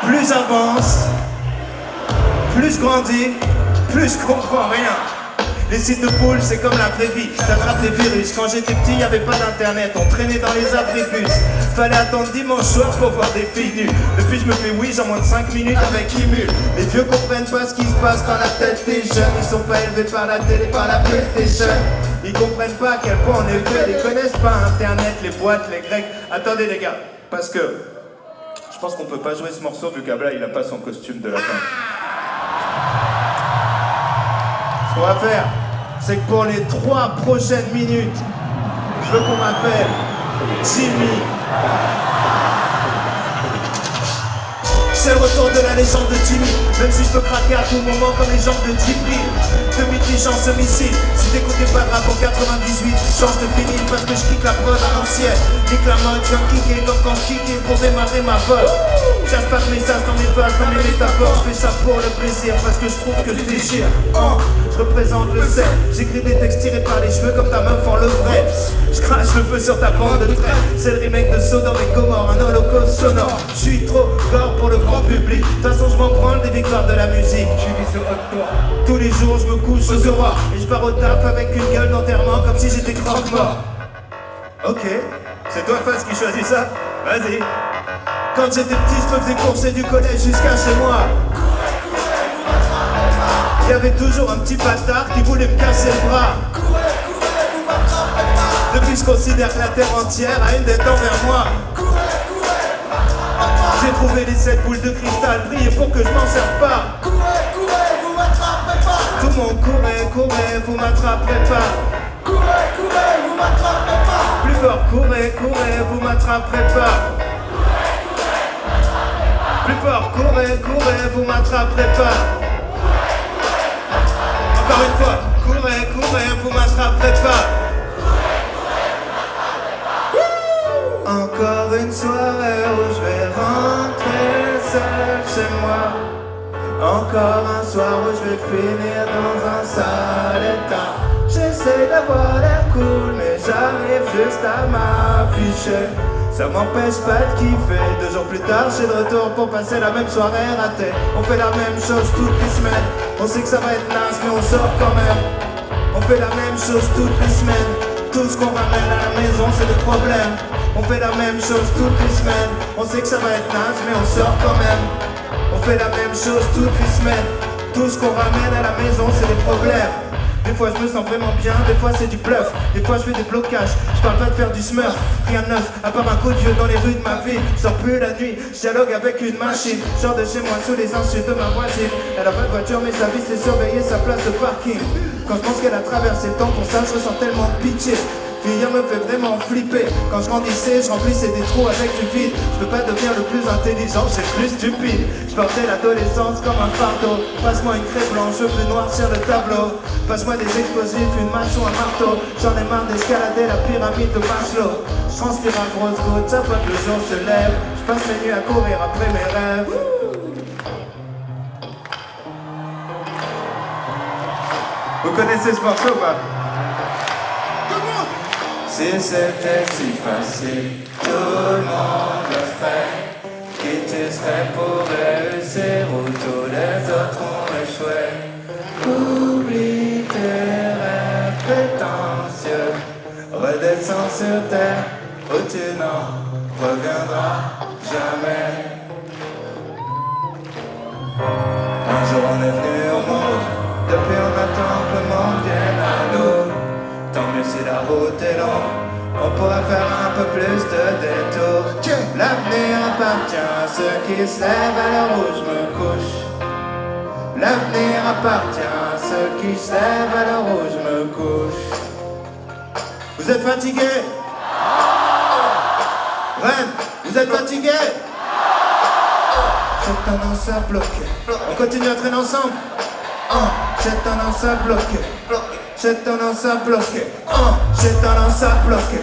Plus j'avance, plus je grandis, plus je comprends rien. Les sites de poules, c'est comme la vraie vie, t'attrapes des virus. Quand j'étais petit, y'avait pas d'internet, on traînait dans les abribus. Fallait attendre dimanche soir pour voir des filles nues. Depuis je me fais oui en moins de 5 minutes avec Imu. Les vieux comprennent pas ce qui se passe dans la tête des jeunes. Ils sont pas élevés par la télé, par la PlayStation. Ils comprennent pas à quel point on est fait. Ils connaissent pas internet, les boîtes, les grecs. Attendez les gars, parce que je pense qu'on peut pas jouer ce morceau vu qu'Abla il a pas son costume de lapin. Ce qu'on va faire, c'est que pour les 3 prochaines minutes, je veux qu'on m'appelle Jimmy. C'est le retour de la légende de Jimmy. Même si je peux craquer à tout moment comme les jambes de Jimmy. Demi-diligence homicide. Si t'écoutais pas de rap en 98, change de vinyle parce que je kick la prod à l'ancienne. Nique la mode, je viens kicker comme quand je kickais pour démarrer ma vol. J'aime pas de messages dans mes pages, dans mes métaphores. Je fais ça pour le plaisir parce que je trouve que je déchire. Je représente le sel. J'écris des textes tirés par les cheveux comme ta meuf en le vrai. Je crache le feu sur ta bande de traits. C'est le remake de Sodome et Gomorrhe, un holocauste sonore. Je suis trop gore pour le grand public. De toute façon je m'en branle des victoires de la musique. Je vis sur Hot. Tous les jours je me couche aux aurores et je pars au taf avec une gueule d'enterrement comme si j'étais croque-mort. Ok, c'est toi Faz qui choisis ça? Vas-y. Quand j'étais petit je me faisais courser du collège jusqu'à chez moi. Il y avait toujours un petit bâtard qui voulait me casser le bras. Depuis je considère que la terre entière a une dette envers moi. J'ai trouvé les 7 boules de cristal, priez pour que je m'en serve pas. Courez, vous m'attraperez pas. Tout le monde courez, vous m'attraperez pas. Courez, vous m'attraperez pas. Plus fort, courez, vous m'attraperez pas. Plus fort, courez, vous m'attraperez pas. Encore une fois, courez, vous m'attraperez pas. Encore une soirée où je vais rentrer seul chez moi. Encore un soir où je vais finir dans un sale état. J'essaie d'avoir l'air cool mais j'arrive juste à m'afficher. Ça m'empêche pas de kiffer. 2 jours plus tard, je suis de retour pour passer la même soirée ratée. On fait la même chose toutes les semaines. On sait que ça va être naze mais on sort quand même. On fait la même chose toutes les semaines. Tout ce qu'on ramène à la maison c'est le problème. On fait la même chose toutes les semaines. On sait que ça va être naze mais on sort quand même. On fait la même chose toutes les semaines. Tout ce qu'on ramène à la maison c'est les problèmes. Des fois je me sens vraiment bien, des fois c'est du bluff. Des fois je fais des blocages, je parle pas de faire du smurf. Rien de neuf, à part un coup de vieux dans les rues de ma ville. Je sors plus la nuit, je dialogue avec une machine. Je sors de chez moi sous les insultes de ma voisine. Elle a pas de voiture mais sa vie c'est surveiller sa place de parking. Quand je pense qu'elle a traversé le temps, pour ça je ressens tellement de pitié. Vieillir me fait vraiment flipper. Quand je grandissais, je remplissais des trous avec du vide. Je peux pas devenir le plus intelligent, c'est plus stupide. Je portais l'adolescence comme un fardeau. Passe-moi une craie blanche, je veux noir sur le tableau. Passe-moi des explosifs, une mâche ou un marteau. J'en ai marre d'escalader la pyramide de Maslow. Je transpire à grosses gouttes, ça fois que le jour se lève. Je passe mes nuits à courir après mes rêves. Vous connaissez ce morceau ou pas? Si c'était si facile, tout le monde le ferait. Qui tu serais pour réussir où tous les autres ont échoué? Oublie tes rêves prétentieux, redescends sur terre où tu n'en reviendras jamais. Un jour on est venu au monde, depuis on attend que le monde vienne à nous. Tant mieux si la route est longue, on pourra faire un peu plus de détours. L'avenir appartient à ceux qui se lèvent à l'heure où je me couche. L'avenir appartient à ceux qui se lèvent à l'heure où je me couche. Vous êtes fatigués? Rennes, vous êtes fatigués? J'ai tendance à bloquer. On continue à traîner ensemble? J'ai tendance à bloquer. J'ai tendance à bloquer. J'ai tendance à bloquer.